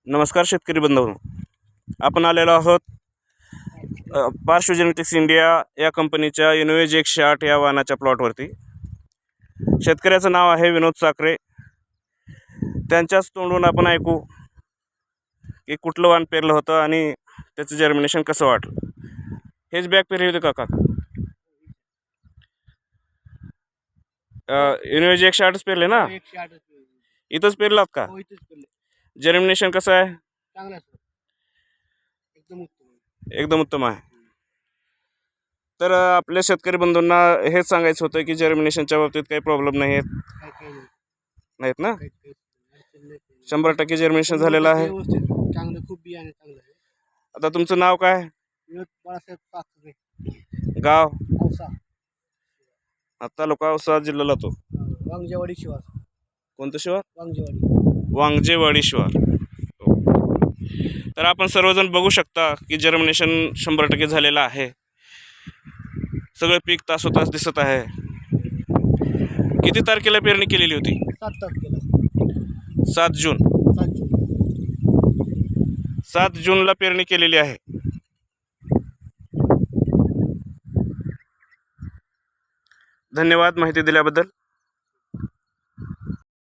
नमस्कार शेतकरी बंधूंनो, आपण आलेलो आहोत पार्श्व जेनेटिक्स इंडिया या कंपनीच्या इनोवेज 108 या वाहनाच्या प्लॉटवरती। शेतकऱ्याचं नाव आहे विनोद साखरे। त्यांच्याच तोंडून आपण ऐकू की कुठलं वाहन पेरलं होतं आणि त्याचं जर्मिनेशन कसं वाटलं। हेच बॅग पेरली होती का काका? इनोवेज 108च पेरले ना? 108 इथंच पेरलात का? हो, इथेच केले. जर्मिनेशन कसं आहे? चांगला आहे सर, एकदम उत्तम. एकदम उत्तम आहे। तर आपल्या शेतकरी बंधूंना हेच सांगायचं होतं की जर्मिनेशनच्या बाबतीत काही प्रॉब्लेम नाही आहेत, काही नाही, नाहीत ना? काही अडचण नाही, काही. 100% जर्मिनेशन झालेलं आहे। व्यवस्थित चांगलं, खूप बियाणे चांगलं आहे. आता तुमचं नाव काय? विनोद बाळासाहेब साखरे, गाव? औसा, तालुका औसा, जिल्हा लातूर। वांगजेवाडी शिवार. कोणतं शिवार? वांगजेवाडी. वांगजेवाडी शिवार। तर आपण सर्वजण बघू शकता की जर्मिनेशन 100% झालेलं आहे। सगळं पीक तासोतास दिसत आहे। किती तारखेला पेरणी केलेली होती? 7 तारखेला. 7 जून। 7 जून. 7 जूनला पेरणी केलेली आहे। धन्यवाद माहिती दिल्याबद्दल।